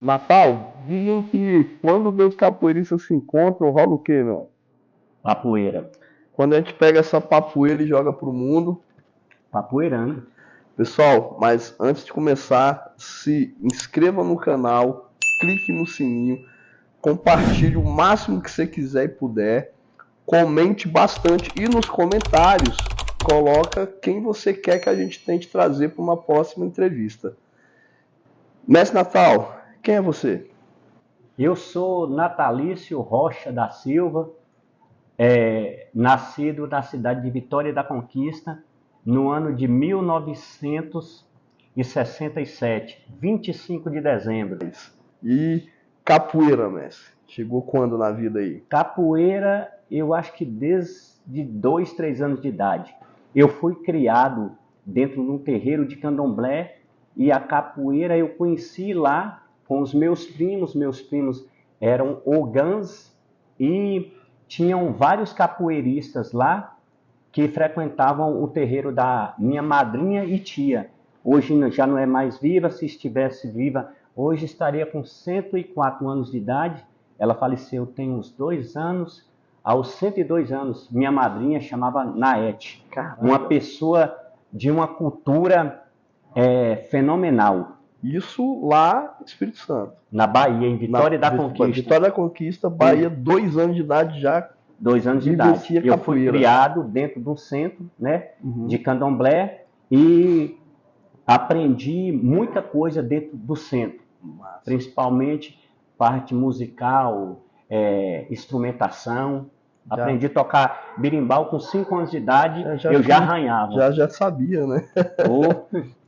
Natal, dizem que quando dois capoeiristas se encontram, rola o quê, meu? Capoeira. Quando a gente pega essa papoeira e joga pro mundo. Capoeirando. Pessoal, mas antes de começar, se inscreva no canal, clique no sininho, compartilhe o máximo que você quiser e puder, comente bastante e nos comentários coloca quem você quer que a gente tente trazer para uma próxima entrevista. Mestre Natal, quem é você? Eu sou Natalício Rocha da Silva, nascido na cidade de Vitória da Conquista, no ano de 1967, 25 de dezembro. E capoeira, mestre? Chegou quando na vida aí? Capoeira, eu acho que desde 2, 3 anos de idade. Eu fui criado dentro de um terreiro de candomblé e a capoeira eu conheci lá com os meus primos. Meus primos eram ogãs e tinham vários capoeiristas lá que frequentavam o terreiro da minha madrinha e tia. Hoje já não é mais viva, se estivesse viva, hoje estaria com 104 anos de idade. Ela faleceu tem uns 2 anos. Aos 102 anos, minha madrinha chamava Naete. Caramba. Uma pessoa de uma cultura fenomenal. Isso lá no Espírito Santo. Na Bahia, em Vitória da Conquista. Vitória da Conquista, Bahia, 2 anos de idade já. 2 anos de idade. Eu fui criado dentro do centro, né, de candomblé e aprendi muita coisa dentro do centro. Massa. Principalmente parte musical, instrumentação. Já. Aprendi a tocar berimbau com 5 anos de idade, eu já arranhava. Já sabia, né?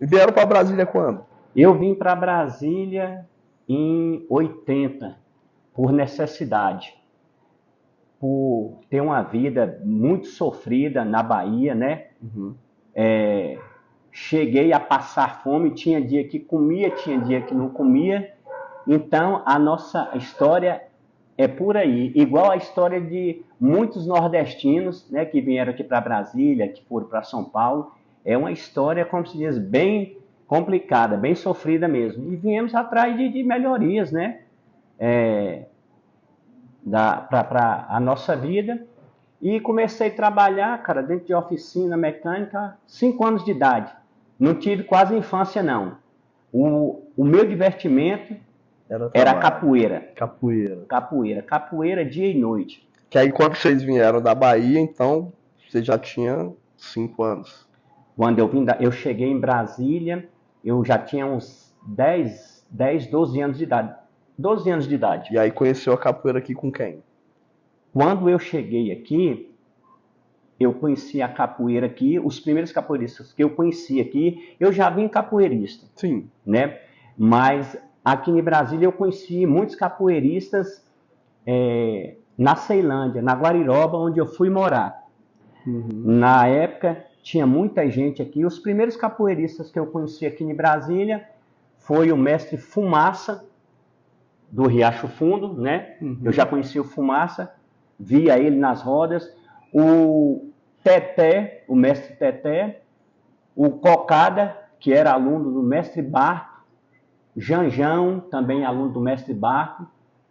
E vieram para Brasília quando? Eu vim para Brasília em 80, por necessidade. Por ter uma vida muito sofrida na Bahia, né? Uhum. Cheguei a passar fome, tinha dia que comia, tinha dia que não comia. Então, a nossa história é por aí. Igual a história de muitos nordestinos, né, que vieram aqui para Brasília, que foram para São Paulo. É uma história, como se diz, bem complicada, bem sofrida mesmo. E viemos atrás de melhorias, né? Para a nossa vida. E comecei a trabalhar, cara, dentro de oficina mecânica, 5 anos de idade. Não tive quase infância, não. O meu divertimento era capoeira. Capoeira dia e noite. Que aí quando vocês vieram da Bahia, então, você já tinha 5 anos. Quando eu cheguei em Brasília, eu já tinha uns 10, 12 anos de idade. 12 anos de idade. E aí conheceu a capoeira aqui com quem? Quando eu cheguei aqui, eu conheci a capoeira aqui, os primeiros capoeiristas que eu conheci aqui, eu já vim capoeirista. Sim. Né? Mas aqui em Brasília eu conheci muitos capoeiristas na Ceilândia, na Guariroba, onde eu fui morar. Uhum. Na época tinha muita gente aqui. Os primeiros capoeiristas que eu conheci aqui em Brasília foi o mestre Fumaça, do Riacho Fundo, né? Uhum. Eu já conheci o Fumaça, via ele nas rodas. O Teté, o mestre Teté, o Cocada, que era aluno do mestre Barco, Janjão, também aluno do mestre Barco,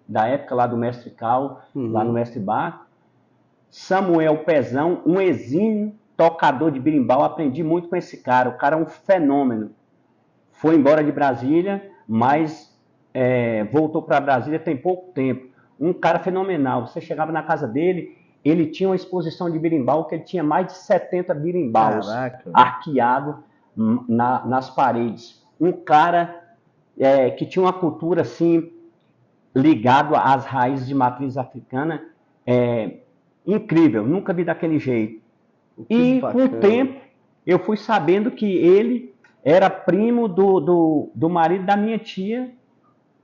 da época lá do mestre Cal, lá no mestre Barco. Samuel Pezão, um exímio tocador de berimbau, aprendi muito com esse cara. O cara é um fenômeno. Foi embora de Brasília, mas voltou para Brasília tem pouco tempo. Um cara fenomenal. Você chegava na casa dele, ele tinha uma exposição de berimbau que ele tinha mais de 70 berimbaus arqueados nas paredes. Um cara que tinha uma cultura assim, ligado às raízes de matriz africana, incrível, nunca vi daquele jeito. E com o tempo, eu fui sabendo que ele era primo do marido da minha tia,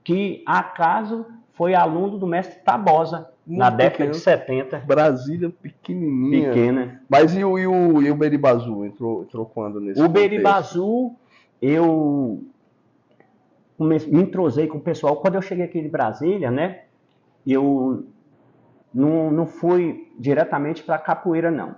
que acaso foi aluno do mestre Tabosa, na década de 70. Brasília pequenininha. Pequena. Mas e o Beribazu? Entrou quando nesse contexto? O Beribazu, eu me entrosei com o pessoal. Quando eu cheguei aqui de Brasília, né? Eu não fui diretamente para capoeira, não.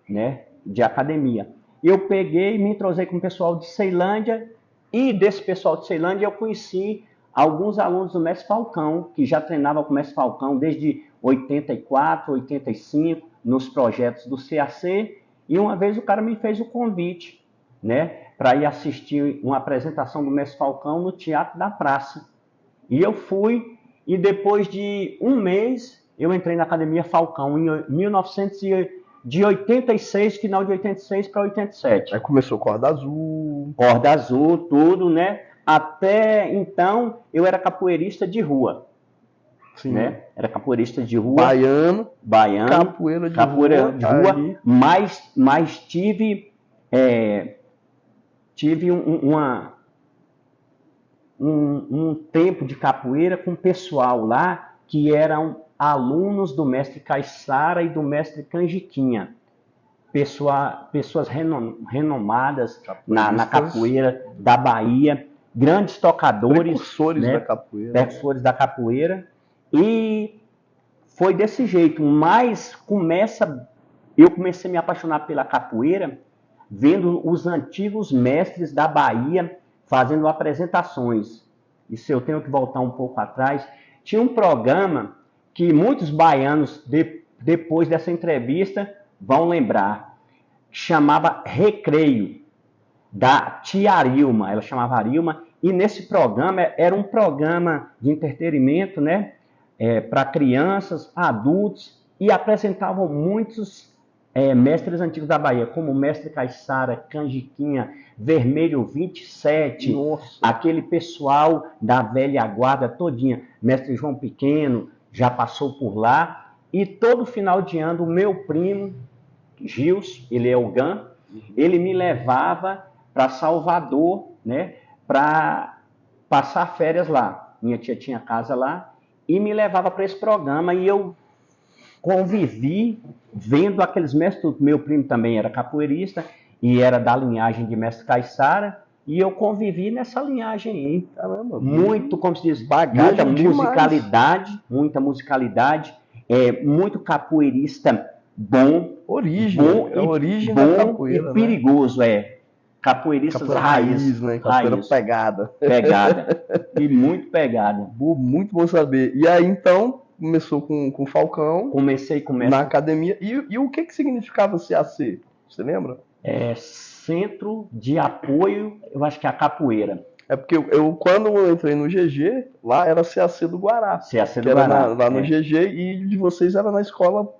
Né? De academia. Eu peguei e me entrosei com o pessoal de Ceilândia. E desse pessoal de Ceilândia eu conheci alguns alunos do Mestre Falcão, que já treinavam com o Mestre Falcão desde 84, 85, nos projetos do CAC, e uma vez o cara me fez o convite, né, para ir assistir uma apresentação do Mestre Falcão no Teatro da Praça. E eu fui, e depois de um mês, eu entrei na Academia Falcão, em 1986, final de 86 para 87. Aí começou Corda Azul. Corda Azul, tudo, né? Até então, eu era capoeirista de rua. Sim. Né? Era capoeirista de rua. Baiano. Capoeira de rua. Mas tive um tempo de capoeira com o pessoal lá que eram alunos do mestre Caiçara e do mestre Canjiquinha. Pessoas renomadas na capoeira da Bahia, grandes tocadores. Precursores, né, da capoeira. Precursores da capoeira. E foi desse jeito. Mas eu comecei a me apaixonar pela capoeira vendo os antigos mestres da Bahia fazendo apresentações. E se eu tenho que voltar um pouco atrás, tinha um programa que muitos baianos, depois dessa entrevista, vão lembrar. Chamava Recreio, da tia Arilma. Ela chamava Arilma. E nesse programa, era um programa de entretenimento, né? Para crianças, adultos, e apresentavam muitos mestres antigos da Bahia, como o mestre Caiçara, Canjiquinha, Vermelho 27, nossa, aquele pessoal da velha guarda todinha, mestre João Pequeno, já passou por lá, e todo final de ano, o meu primo, Gils, ele é o GAN, ele me levava para Salvador, né, para passar férias lá. Minha tia tinha casa lá, e me levava para esse programa, e eu convivi vendo aqueles mestres. Meu primo também era capoeirista, e era da linhagem de mestre Caiçara, e eu convivi nessa linhagem aí. Caramba, muito, como se diz, muita musicalidade, muito capoeirista bom. Origem da capoeira, e perigoso, capoeiristas raiz, né? Capoeira pegada. E muito pegada. Muito bom saber. E aí, então, começou com o Falcão. Comecei na academia. E o que significava CAC? Você lembra? Centro de Apoio, eu acho que é a capoeira. É porque quando eu entrei no GG, lá era CAC do Guará. CAC do Guará. Lá no GG, e de vocês era na escola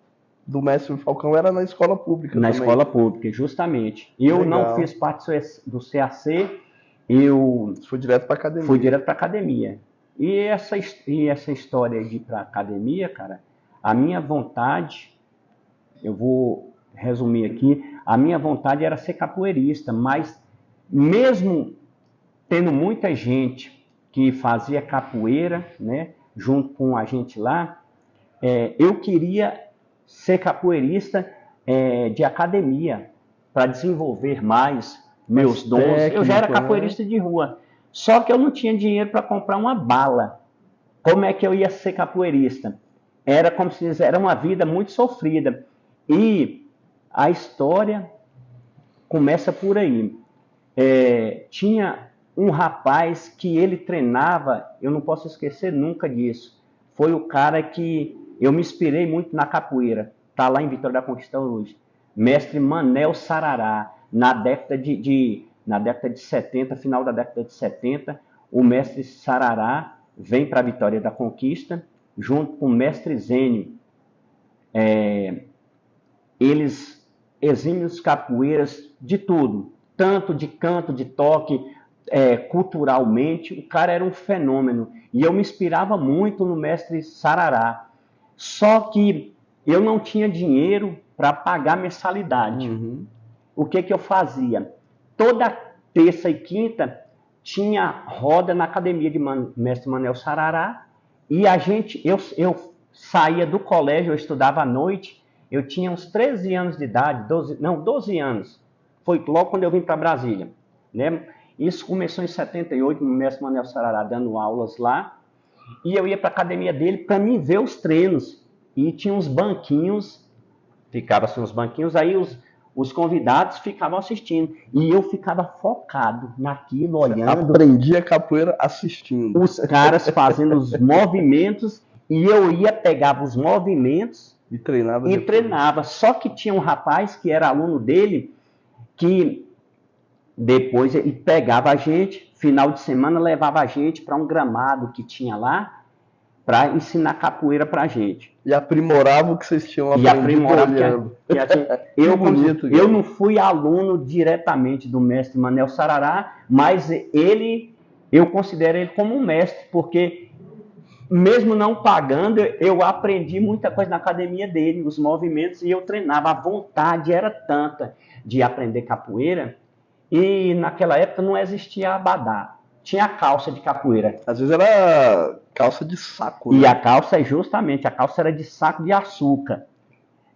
do mestre Falcão, era na escola pública na também. Escola pública, justamente. Eu não fiz parte do CAC, eu... Fui direto para academia. Fui direto para academia. E essa história de ir para academia, cara, a minha vontade, eu vou resumir aqui, a minha vontade era ser capoeirista, mas mesmo tendo muita gente que fazia capoeira, né, junto com a gente lá, eu queria ser capoeirista de academia, para desenvolver mais meus dons. Eu já era capoeirista de rua, só que eu não tinha dinheiro para comprar uma bala. Como é que eu ia ser capoeirista? Era como se diz, era uma vida muito sofrida. E a história começa por aí. Tinha um rapaz que ele treinava, eu não posso esquecer nunca disso. Foi o cara que eu me inspirei muito na capoeira. Está lá em Vitória da Conquista hoje. Mestre Manel Sarará. Na década de 70, final da década de 70, o mestre Sarará vem para a Vitória da Conquista, junto com o mestre Zênio. Eles exímios capoeiras de tudo, tanto de canto, de toque, culturalmente. O cara era um fenômeno. E eu me inspirava muito no mestre Sarará. Só que eu não tinha dinheiro para pagar mensalidade. Uhum. O que eu fazia? Toda terça e quinta tinha roda na academia de mestre Manel Sarará, e eu saía do colégio, eu estudava à noite, eu tinha uns 13 anos de idade, 12 anos. Foi logo quando eu vim para Brasília, né? Isso começou em 78, o mestre Manel Sarará dando aulas lá, e eu ia para a academia dele para mim ver os treinos. E tinha uns banquinhos, ficava assim uns banquinhos, aí os convidados ficavam assistindo. E eu ficava focado naquilo, olhando. Aprendi a capoeira assistindo. Os caras fazendo os movimentos, e eu ia, pegava os movimentos e treinava. E treinava. Só que tinha um rapaz que era aluno dele, que depois ele pegava a gente, final de semana levava a gente para um gramado que tinha lá, para ensinar capoeira para a gente. E aprimorava o que vocês tinham aprendido olhando. Eu não fui aluno diretamente do mestre Manel Sarará, mas eu considero ele como um mestre, porque mesmo não pagando, eu aprendi muita coisa na academia dele, os movimentos, e eu treinava. A vontade era tanta de aprender capoeira, e naquela época não existia abadá. Tinha a calça de capoeira. Às vezes era calça de saco. E a calça, a calça era de saco de açúcar.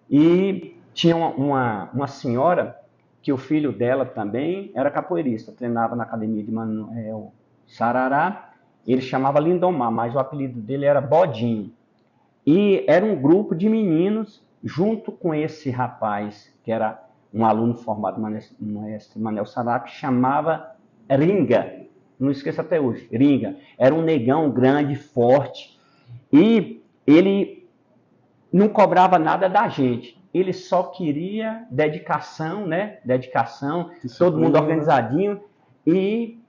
E tinha uma senhora, que o filho dela também era capoeirista, treinava na academia de Manel Sarará. Ele chamava Lindomar, mas o apelido dele era Bodinho. E era um grupo de meninos, junto com esse rapaz, que era um aluno formado no mestre Manel Sarará, que chamava Ringa. Não esqueço até hoje, Ringa. Era um negão grande, forte. E ele não cobrava nada da gente. Ele só queria dedicação, né? Dedicação, todo mundo organizadinho. E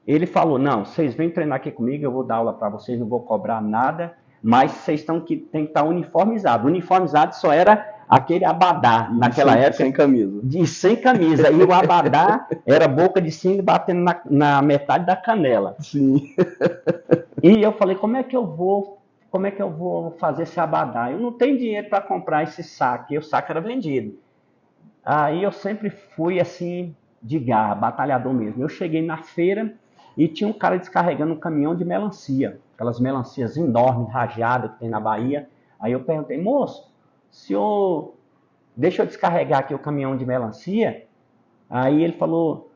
ele falou, não, vocês vêm treinar aqui comigo, eu vou dar aula para vocês, não vou cobrar nada, mas vocês tem que estar uniformizados. Uniformizado só era aquele abadá, naquela época. Sem camisa. Sem camisa. E o abadá era boca de sino batendo na metade da canela. Sim. E eu falei, como é que eu vou fazer esse abadá? Eu não tenho dinheiro para comprar esse saco. E o saco era vendido. Aí eu sempre fui assim, de garra, batalhador mesmo. Eu cheguei na feira e tinha um cara descarregando um caminhão de melancia. Aquelas melancias enormes, rajadas que tem na Bahia. Aí eu perguntei, moço, senhor, deixa eu descarregar aqui o caminhão de melancia. Aí ele falou,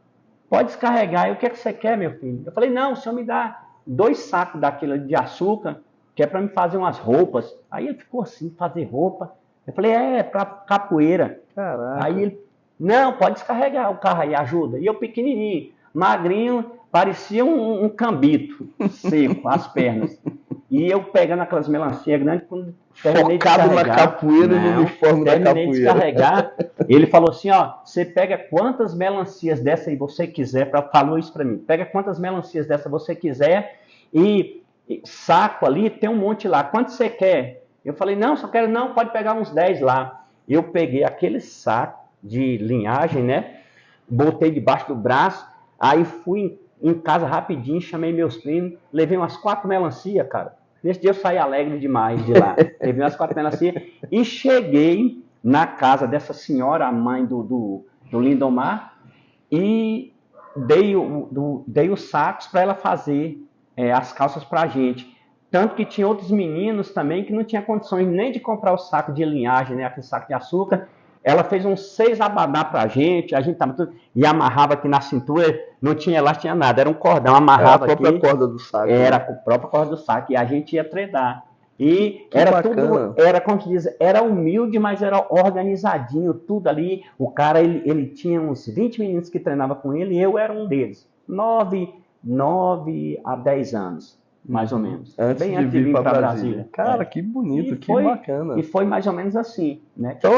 pode descarregar. E o que é que você quer, meu filho? Eu falei, não, o senhor me dá 2 sacos daquilo de açúcar, que é para me fazer umas roupas. Aí ele ficou assim, fazer roupa. Eu falei, é para capoeira. Caraca. Aí ele, não, pode descarregar o carro aí, ajuda. E eu pequenininho, magrinho, parecia um cambito seco, as pernas. E eu pegando aquelas melancias grandes, quando terminei de focado na capoeira e no uniforme da capoeira. Terminei de descarregar, ele falou assim, ó, você pega quantas melancias dessa aí você quiser, falou isso pra mim, pega quantas melancias dessa você quiser e saco ali, tem um monte lá, quanto você quer? Eu falei, não, só quero não, pode pegar uns 10 lá. Eu peguei aquele saco de linhagem, né, botei debaixo do braço, aí fui em casa rapidinho, chamei meus primos, levei umas 4 melancias, cara. Nesse dia eu saí alegre demais de lá. Levei umas 4 melancias e cheguei na casa dessa senhora, a mãe do Lindomar, e dei os sacos para ela fazer as calças para a gente. Tanto que tinha outros meninos também que não tinham condições nem de comprar o saco de linhagem, né, aquele saco de açúcar. Ela fez uns 6 abadá pra gente, a gente tava tudo, e amarrava aqui na cintura, não tinha elástico, tinha nada, era um cordão, amarrava aqui. Era a própria corda do saco. Era a própria corda do saco, e a gente ia treinar. E que era bacana. Tudo, era como se diz, era humilde, mas era organizadinho, tudo ali. O cara, ele tinha uns 20 meninos que treinavam com ele, e eu era um deles. 9 a 10 anos. Mais ou menos. Bem antes de vir para Brasília. Cara, que bonito, que bacana. E foi mais ou menos assim, né? Então,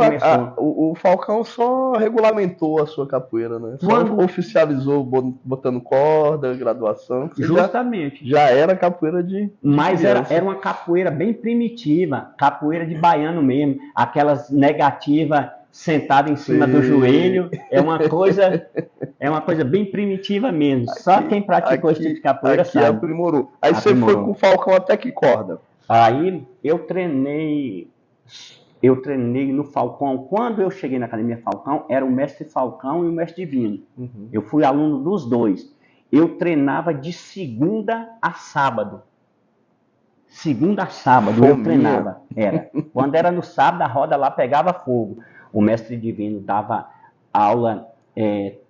o Falcão só regulamentou a sua capoeira, né? Só oficializou botando corda, graduação. Justamente. Já era capoeira de Mas era uma capoeira bem primitiva, capoeira de baiano mesmo. Aquelas negativas sentado em cima do joelho, é uma coisa bem primitiva mesmo. Só quem praticou esse tipo de capoeira sabe. Aprimorou. Aí você foi com o Falcão até que corda? Aí eu treinei no Falcão. Quando eu cheguei na Academia Falcão, era o mestre Falcão e o mestre Divino. Uhum. Eu fui aluno dos dois. Eu treinava de segunda a sábado. Segunda a sábado eu treinava. Quando era no sábado, a roda lá pegava fogo. O mestre Divino dava aula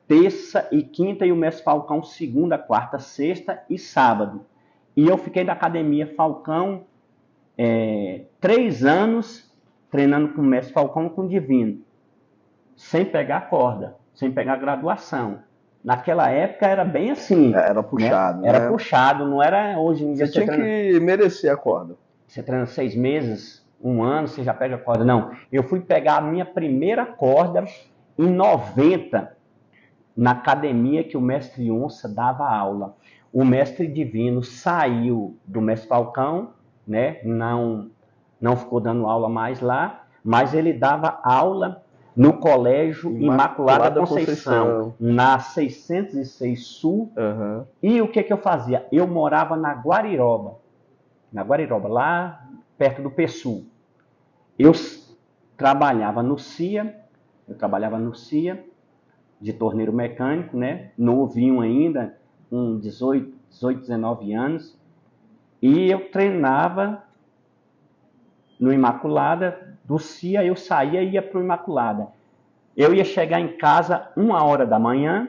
terça e quinta, e o mestre Falcão segunda, quarta, sexta e sábado. E eu fiquei na Academia Falcão 3 anos treinando com o mestre Falcão e com o Divino. sem pegar corda, sem pegar graduação. Naquela época era bem assim. Era puxado, né? Era puxado, não era hoje em dia. Você tinha que merecer a corda. Você treina 6 meses, 1 ano, você já pega a corda. Não, eu fui pegar a minha primeira corda em 90, na academia que o mestre Onça dava aula. O mestre Divino saiu do mestre Falcão, né? Não ficou dando aula mais lá, mas ele dava aula no Colégio Imaculada Conceição, na 606 Sul. Uhum. E o que eu fazia? Eu morava na Guariroba, lá perto do Pessul. Eu trabalhava no CIA, de torneiro mecânico, né? Novinho ainda, com 18, 19 anos. E eu treinava no Imaculada, do CIA eu saía e ia para o Imaculada. Eu ia chegar em casa 1h da manhã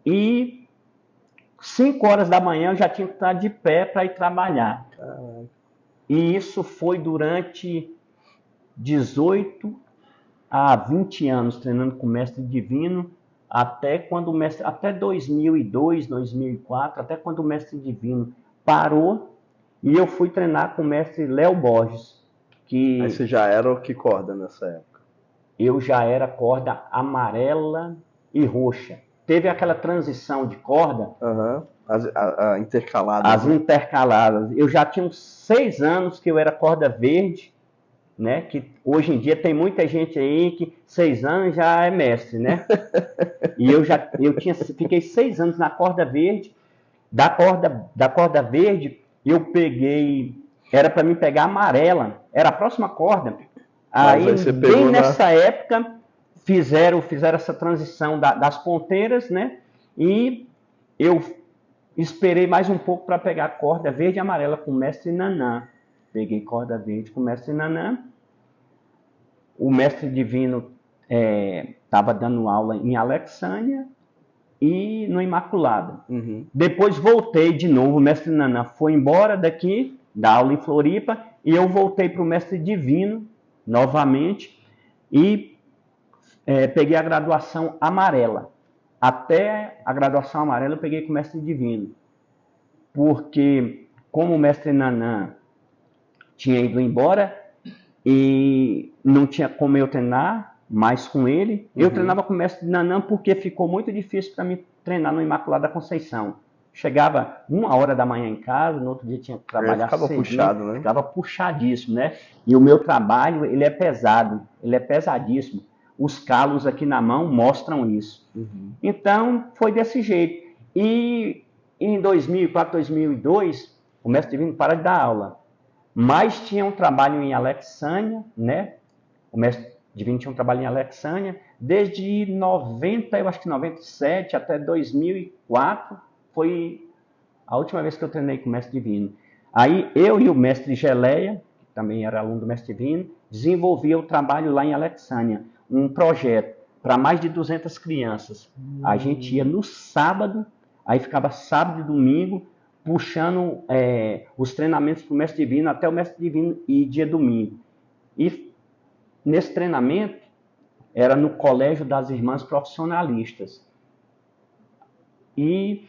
e 5h da manhã eu já tinha que estar de pé para ir trabalhar. E isso foi durante 18 a 20 anos treinando com o mestre Divino, até 2002, 2004, até quando o mestre Divino parou e eu fui treinar com o mestre Léo Borges. Aí você já era que corda nessa época? Eu já era corda amarela e roxa. Teve aquela transição de corda. Uhum. As intercaladas. As intercaladas. Eu já tinha uns 6 anos que eu era corda verde, né? Que hoje em dia tem muita gente aí que 6 anos já é mestre, né? E fiquei 6 anos na corda verde. Da corda verde, eu peguei. Era para mim pegar amarela. Era a próxima corda. Aí bem nessa época, fizeram essa transição das ponteiras, né? E eu esperei mais um pouco para pegar corda verde e amarela com o mestre Nanã. Peguei corda verde com o mestre Nanã. O mestre Divino estava dando aula em Alexânia e no Imaculada. Uhum. Depois voltei de novo, o mestre Nanã foi embora daqui, da aula em Floripa, e eu voltei para o mestre Divino novamente e peguei a graduação amarela. Até a graduação amarela eu peguei com o mestre Divino, porque como o mestre Nanã tinha ido embora e não tinha como eu treinar mais com ele, eu treinava com o mestre Nanã porque ficou muito difícil para mim treinar no Imaculada Conceição. Chegava 1h da manhã em casa, no outro dia tinha que trabalhar ficava puxado, né? Ficava puxadíssimo, né? E o meu trabalho, ele é pesado, ele é pesadíssimo. Os calos aqui na mão mostram isso. Uhum. Então, foi desse jeito. E em 2004, 2002, o mestre Divino para de dar aula. Mas tinha um trabalho em Alexânia, né? O mestre Divino tinha um trabalho em Alexânia desde 90, eu acho que 97 até 2004. Foi a última vez que eu treinei com o mestre Divino. Aí eu e o mestre Geleia, que também era aluno do mestre Divino, desenvolvia o trabalho lá em Alexânia, um projeto para mais de 200 crianças. A gente ia no sábado, aí ficava sábado e domingo, puxando os treinamentos para o mestre Divino até o mestre Divino e dia domingo. E nesse treinamento era no Colégio das Irmãs Profissionalistas. E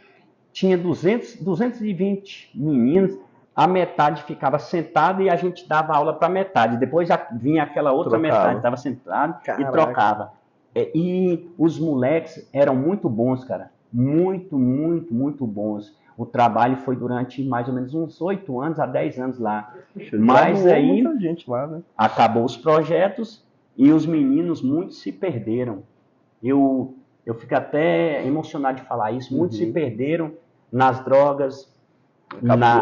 tinha 220 meninos, a metade ficava sentada e a gente dava aula para metade. Depois vinha aquela outra metade, estava sentada e trocava. E os moleques eram muito bons, cara. Muito, muito, muito bons. O trabalho foi durante mais ou menos uns 8 anos a 10 anos lá. Mas aí muita gente lá, né? Acabou os projetos e os meninos, muitos se perderam. Eu fico até emocionado de falar isso. Muitos se perderam nas drogas.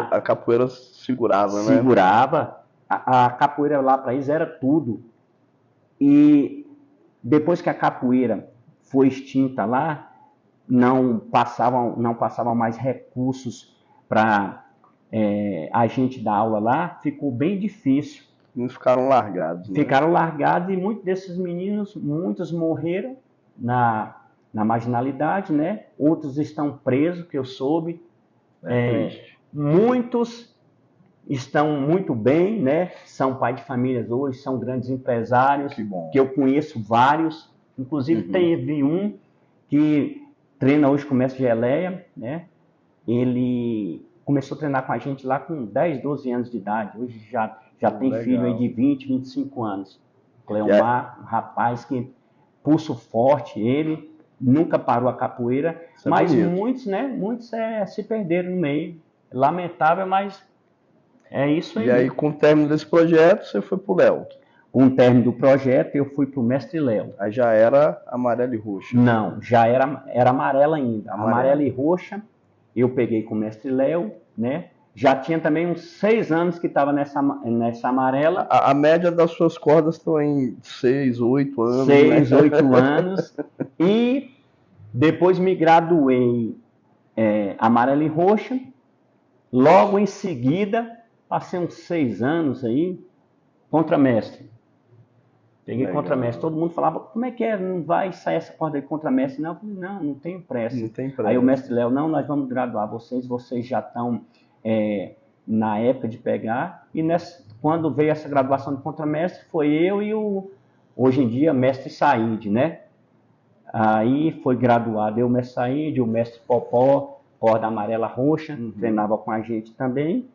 A capoeira segurava, né? Segurava. A capoeira lá para eles era tudo. E depois que a capoeira foi extinta lá, não passavam mais recursos para a gente dar aula lá, ficou bem difícil. Eles ficaram largados. Né? Ficaram largados e muitos desses meninos, muitos morreram na marginalidade, né? Outros estão presos, que eu soube. Muitos estão muito bem, né? São pai de famílias hoje, são grandes empresários, que eu conheço vários. Inclusive teve um que treina hoje com o mestre Geleia, né? Ele começou a treinar com a gente lá com 10, 12 anos de idade. Hoje já tem legal. filho aí de 20, 25 anos. Cleomar, um rapaz que pulso forte, ele nunca parou a capoeira, Isso é mas bonito. muitos se perderam no meio. Lamentável, mas é isso aí. E aí, com o término desse projeto, você foi pro Léo. Com o término do projeto, eu fui para o mestre Léo. Aí já era amarelo e roxo. Não, já era amarela ainda. Amarela. Amarela e roxa, eu peguei com o mestre Léo, né? Já tinha também uns 6 anos que estava nessa amarela. A média das suas cordas estão em 6, 8 anos. 6, né? 8 anos. E depois me graduei amarela e roxa. Logo em seguida, passei uns 6 anos aí, contramestre. Peguei Legal. contramestre. Todo mundo falava, como é que é? Não vai sair essa corda de contramestre? Não, eu falei, não tenho pressa. Não tem pressa. Aí o mestre Léo, não, nós vamos graduar vocês já estão na época de pegar. E quando veio essa graduação de contramestre, foi eu e hoje em dia, mestre Said, né? Aí foi graduado eu, o mestre Said, o mestre Popó, corda amarela roxa, treinava com a gente também.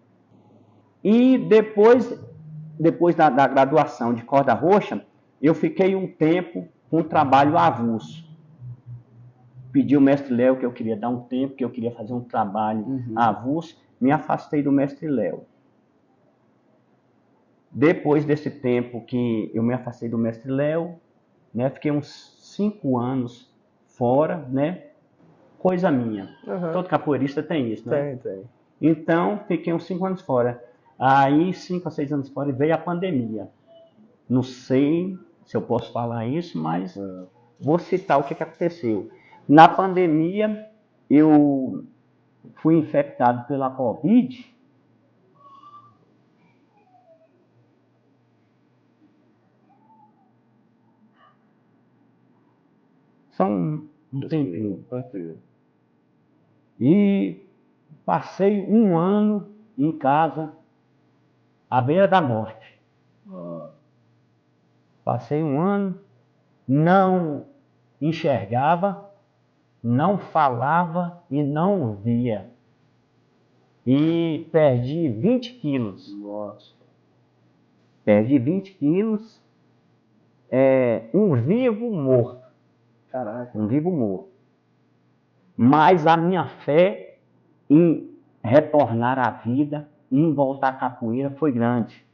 E depois da graduação de corda roxa, eu fiquei um tempo com trabalho avulso. Pedi ao mestre Léo que eu queria dar um tempo, que eu queria fazer um trabalho avulso. Me afastei do mestre Léo. Depois desse tempo que eu me afastei do mestre Léo, né, fiquei uns 5 anos fora, né? Coisa minha. Todo capoeirista tem isso, né? Tem. Então, fiquei uns 5 anos fora. Aí, 5 a 6 anos fora, veio a pandemia. Não sei se eu posso falar isso, mas vou citar o que aconteceu. Na pandemia, eu fui infectado pela Covid. Só um tempinho. E passei 1 ano em casa, à beira da morte. Passei 1 ano, não enxergava, não falava e não via. E perdi 20 quilos. Nossa. Perdi 20 quilos, um vivo morto. Caraca. Um vivo morto. Mas a minha fé em retornar à vida, em voltar à capoeira foi grande.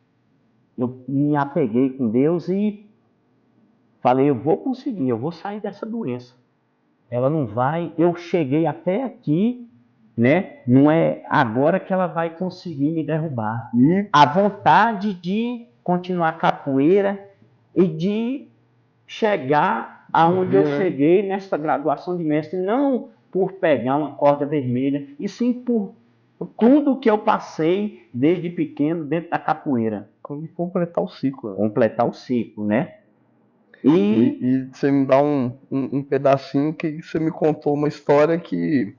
Eu me apeguei com Deus e falei, eu vou conseguir, eu vou sair dessa doença. Ela não vai, eu cheguei até aqui, né? Não é agora que ela vai conseguir me derrubar. A vontade de continuar a capoeira e de chegar aonde eu cheguei nessa graduação de mestre, não por pegar uma corda vermelha, e sim por tudo que eu passei desde pequeno dentro da capoeira. Completar o ciclo. Completar o ciclo, né? E você me dá um pedacinho que você me contou uma história que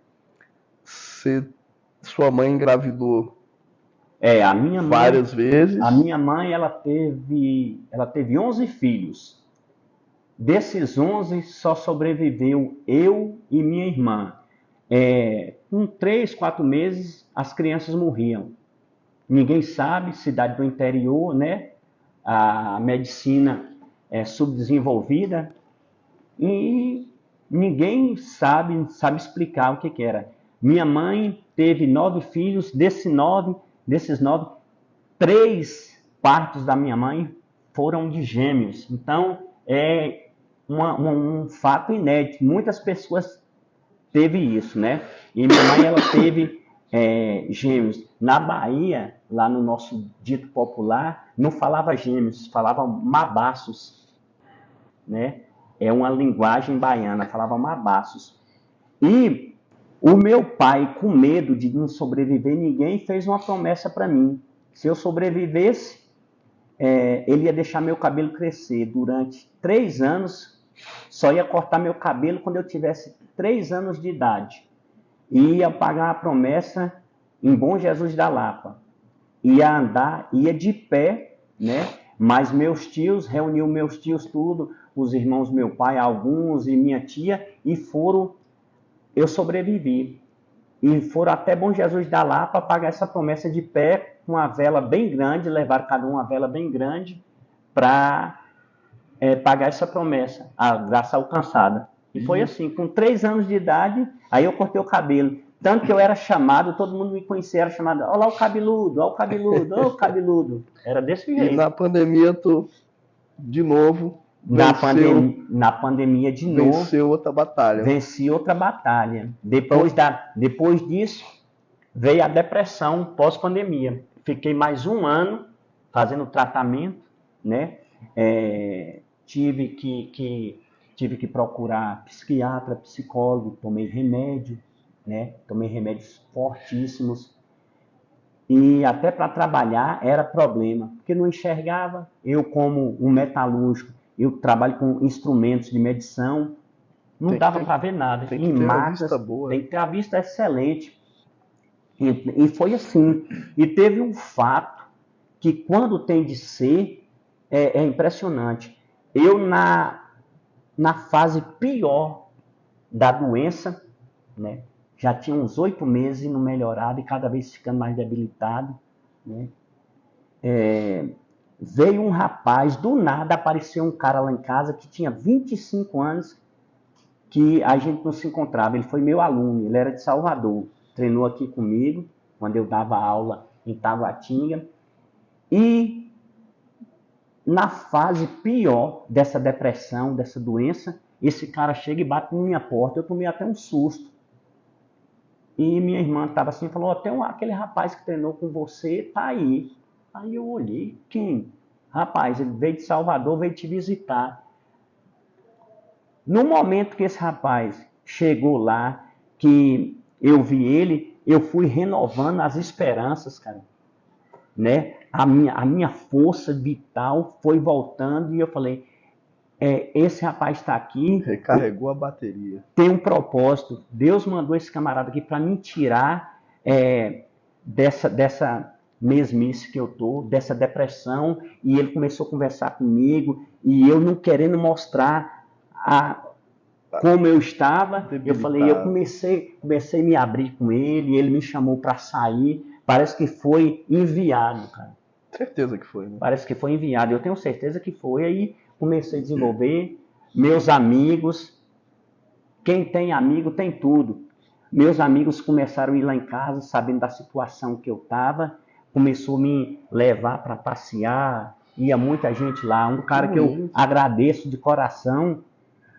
sua mãe engravidou a minha mãe, várias vezes. A minha mãe, ela teve 11 filhos. Desses 11, só sobreviveu eu e minha irmã. Com 3, 4 meses, as crianças morriam. Ninguém sabe, cidade do interior, né? A medicina é subdesenvolvida e ninguém sabe explicar o que era. Minha mãe teve 9 filhos, desses 9, 3 partos da minha mãe foram de gêmeos. Então, é um fato inédito. Muitas pessoas teve isso, né? E minha mãe, ela teve gêmeos. Na Bahia, lá no nosso dito popular, não falava gêmeos, falava mabaços, né? É uma linguagem baiana, falava mabaços. E o meu pai, com medo de não sobreviver ninguém, fez uma promessa para mim. Se eu sobrevivesse, ele ia deixar meu cabelo crescer durante 3 anos, só ia cortar meu cabelo quando eu tivesse 3 anos de idade. Ia pagar a promessa em Bom Jesus da Lapa. Ia andar, ia de pé, né, Mas meus tios, reuniu meus tios tudo, os irmãos do meu pai, alguns, e minha tia, e eu sobrevivi. E foram até Bom Jesus da Lapa pagar essa promessa de pé, com uma vela bem grande, levaram cada um uma vela bem grande, para pagar essa promessa, a graça alcançada. E foi assim, com 3 anos de idade, aí eu cortei o cabelo. Tanto que eu era chamado, todo mundo me conhecia, era chamado, olha lá o cabeludo, olha o cabeludo, olha o cabeludo. Era desse jeito. E na pandemia, tu, de novo, na pandemia de novo, venceu outra batalha. Venci outra batalha. Depois disso, veio a depressão pós-pandemia. Fiquei mais 1 ano fazendo tratamento, né? Tive que procurar psiquiatra, psicólogo, tomei remédio, né? Tomei remédios fortíssimos. E até para trabalhar era problema, porque não enxergava. Eu, como um metalúrgico, eu trabalho com instrumentos de medição, não dava para ver nada. Tem que ter a vista boa. Tem que ter a vista excelente. E foi assim. E teve um fato que, quando tem de ser, é impressionante. Eu, na fase pior da doença, né? Já tinha uns 8 meses e não melhorava, e cada vez ficando mais debilitado, né? Veio um rapaz, do nada apareceu um cara lá em casa que tinha 25 anos, que a gente não se encontrava. Ele foi meu aluno, ele era de Salvador, treinou aqui comigo, quando eu dava aula em Taguatinga. E na fase pior dessa depressão, dessa doença, esse cara chega e bate na minha porta. Eu tomei até um susto. E minha irmã estava assim, falou, aquele rapaz que treinou com você tá aí. Aí eu olhei, quem? Rapaz, ele veio de Salvador, veio te visitar. No momento que esse rapaz chegou lá, que eu vi ele, eu fui renovando as esperanças, cara. Né? A minha força vital foi voltando e eu falei, esse rapaz está aqui. Recarregou a bateria. Tem um propósito. Deus mandou esse camarada aqui para me tirar dessa mesmice que eu tô, dessa depressão. E ele começou a conversar comigo e eu não querendo mostrar como eu estava. Debilitado. Eu falei, eu comecei a me abrir com ele. Ele me chamou para sair. Parece que foi enviado, cara. Certeza que foi, né? Parece que foi enviado. Eu tenho certeza que foi. Aí comecei a desenvolver. Meus amigos. Quem tem amigo tem tudo. Meus amigos começaram a ir lá em casa, sabendo da situação que eu estava. Começou a me levar para passear. Ia muita gente lá. Um cara que eu agradeço de coração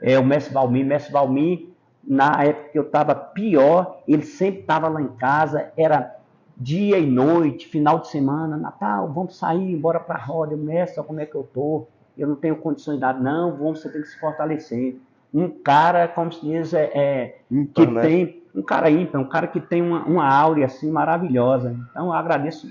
é o Mestre Valmir. Mestre Valmir, na época que eu estava pior, ele sempre estava lá em casa. Era dia e noite, final de semana, Natal, vamos sair, bora pra roda. Mestre, como é que eu tô? Eu não tenho condições de dar. Não, você tem que se fortalecer. Um cara, como se diz, ímpar, né? Tem um cara ímpar, um cara que tem uma áurea assim maravilhosa. Então eu agradeço,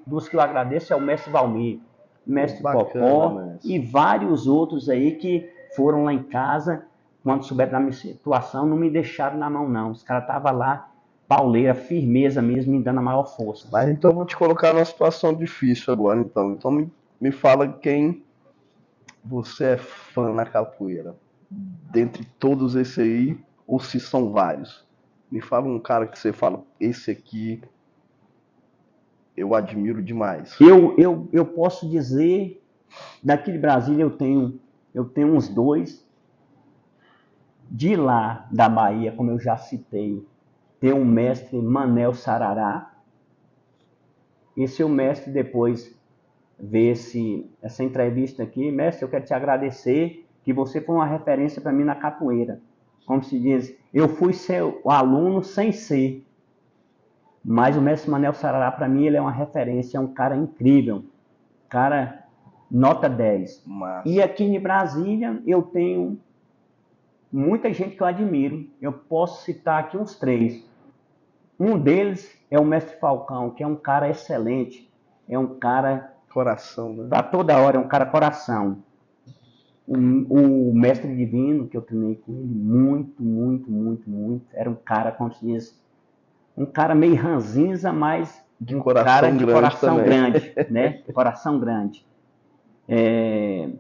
dos que eu agradeço é o Mestre Valmir, Mestre Popó e vários outros aí que foram lá em casa, quando souberam da minha situação, não me deixaram na mão não. Os caras estavam lá, pauleira, firmeza mesmo, me dando a maior força. Mas então eu vou te colocar numa situação difícil agora, então. Então me fala quem você é fã na capoeira. Dentre todos esses aí, ou se são vários. Me fala um cara que você fala, esse aqui eu admiro demais. Eu posso dizer, daqui de Brasília eu tenho uns 2. De lá da Bahia, como eu já citei, tem um mestre Manel Sarará. Esse é o mestre, depois vê essa entrevista aqui. Mestre, eu quero te agradecer que você foi uma referência para mim na capoeira. Como se diz, eu fui seu aluno sem ser. Mas o mestre Manel Sarará, para mim, ele é uma referência, é um cara incrível. Cara, nota 10. Massa. E aqui em Brasília, eu tenho muita gente que eu admiro. Eu posso citar aqui uns 3. Um deles é o mestre Falcão, que é um cara excelente. É um cara... Coração, né? Para toda hora, é um cara coração. O mestre Divino, que eu treinei com ele, muito. Era um cara, como se diz, um cara meio ranzinza, mas de coração, cara de coração grande, né? Coração grande. E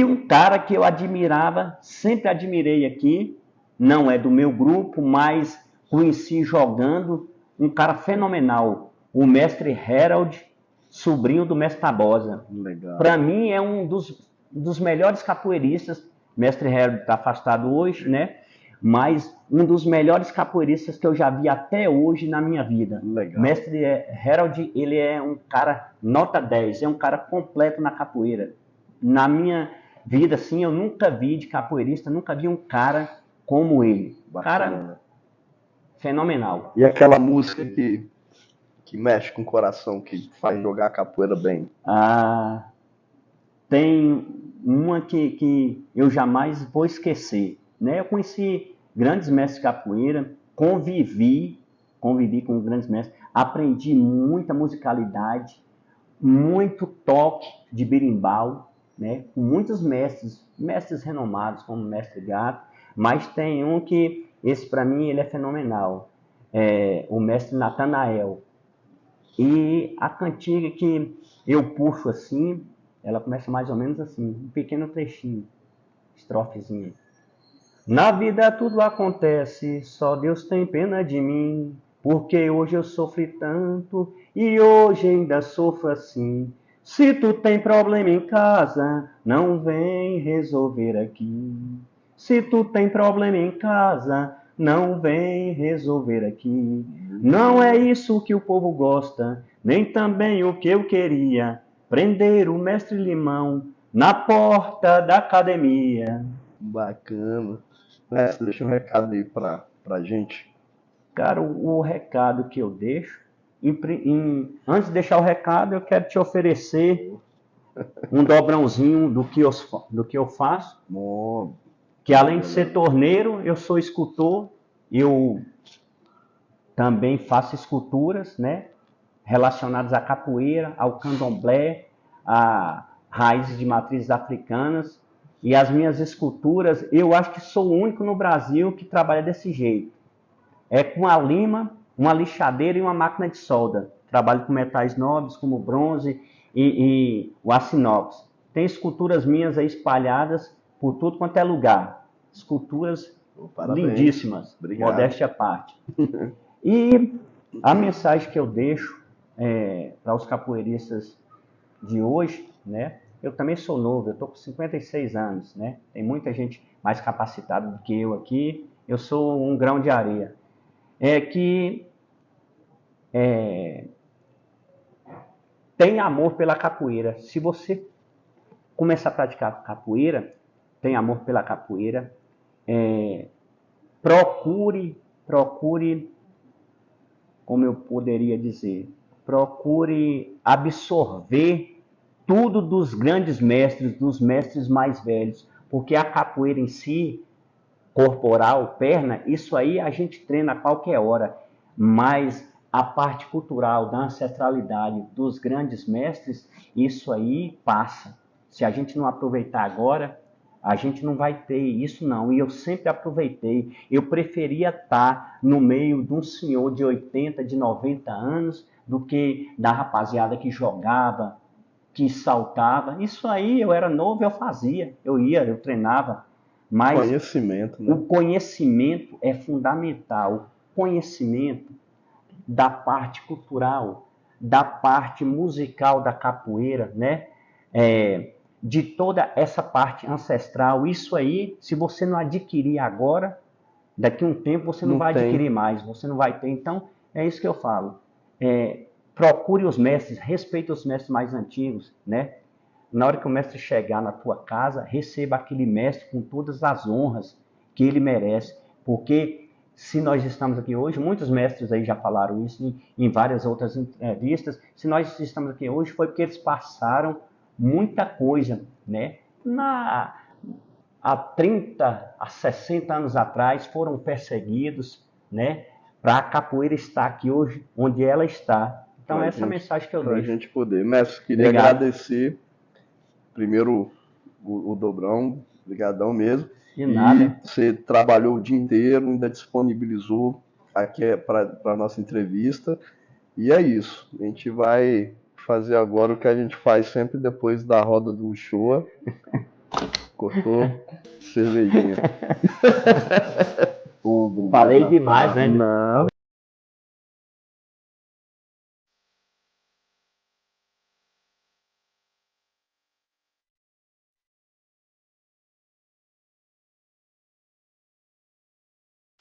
um cara que eu admirava, sempre admirei aqui, não é do meu grupo, mas conheci jogando, um cara fenomenal, o mestre Harold, sobrinho do mestre Tabosa. Legal. Para mim é um dos melhores capoeiristas. Mestre Harold está afastado hoje, né? Mas um dos melhores capoeiristas que eu já vi até hoje na minha vida. Legal. Mestre Harold, ele é um cara nota 10, é um cara completo na capoeira. Na minha vida, assim, eu nunca vi de capoeirista, nunca vi um cara como ele. Bacana. Cara fenomenal. E aquela música que mexe com o coração, que faz jogar capoeira bem? Tem uma que eu jamais vou esquecer. Né? Eu conheci grandes mestres de capoeira, convivi com grandes mestres, aprendi muita musicalidade, muito toque de berimbau, né? Com muitos mestres renomados, como o mestre Gato, mas tem um que, esse para mim, ele é fenomenal, o mestre Natanael. E a cantiga que eu puxo assim, ela começa mais ou menos assim, um pequeno trechinho, estrofezinha. Na vida tudo acontece, só Deus tem pena de mim, porque hoje eu sofri tanto e hoje ainda sofro assim. Se tu tem problema em casa, não vem resolver aqui. Se tu tem problema em casa, não vem resolver aqui. Não é isso que o povo gosta, nem também o que eu queria. Prender o mestre Limão na porta da academia. Bacana. Deixa um recado aí pra gente. Cara, o recado que eu deixo, antes de deixar o recado, eu quero te oferecer um dobrãozinho do que eu faço. Bom, que além de ser torneiro, eu sou escultor, eu também faço esculturas, né, relacionadas à capoeira, ao candomblé, a raízes de matrizes africanas. E as minhas esculturas, eu acho que sou o único no Brasil que trabalha desse jeito. É com a lima, uma lixadeira e uma máquina de solda. Trabalho com metais nobres, como o bronze e o aço inox. Tem esculturas minhas aí espalhadas por tudo quanto é lugar. Esculturas lindíssimas, obrigado. Modéstia à parte. E a mensagem que eu deixo para os capoeiristas de hoje, né? Eu também sou novo, eu estou com 56 anos, né? Tem muita gente mais capacitada do que eu aqui. Eu sou um grão de areia. Tem amor pela capoeira. Se você começar a praticar capoeira, tem amor pela capoeira, procure, como eu poderia dizer, procure absorver tudo dos grandes mestres, dos mestres mais velhos, porque a capoeira em si, corporal, perna, isso aí a gente treina a qualquer hora, mas a parte cultural da ancestralidade dos grandes mestres, isso aí passa. Se a gente não aproveitar agora, a gente não vai ter isso não. E eu sempre aproveitei. Eu preferia estar no meio de um senhor de 80, de 90 anos, do que da rapaziada que jogava, que saltava. Isso aí, eu era novo, eu fazia. Eu treinava. Mas conhecimento, né? O conhecimento é fundamental. O conhecimento da parte cultural, da parte musical da capoeira, né? De toda essa parte ancestral. Isso aí, se você não adquirir agora, daqui a um tempo você não vai adquirir mais, você não vai ter. Então, é isso que eu falo. Procure os mestres, respeite os mestres mais antigos, né? Na hora que o mestre chegar na tua casa, receba aquele mestre com todas as honras que ele merece. Porque se nós estamos aqui hoje, muitos mestres aí já falaram isso em várias outras entrevistas, se nós estamos aqui hoje foi porque eles passaram muita coisa, né? Há 30, a 60 anos atrás foram perseguidos, né? Para a capoeira estar aqui hoje, onde ela está. Então, essa é a mensagem que eu deixo. Para a gente poder. Mestre, queria agradecer primeiro o Dobrão, brigadão mesmo. De nada. E você trabalhou o dia inteiro, ainda disponibilizou aqui para a nossa entrevista. E é isso. A gente vai fazer agora o que a gente faz sempre depois da roda do show. Cortou cervejinha. Falei demais, né? Não.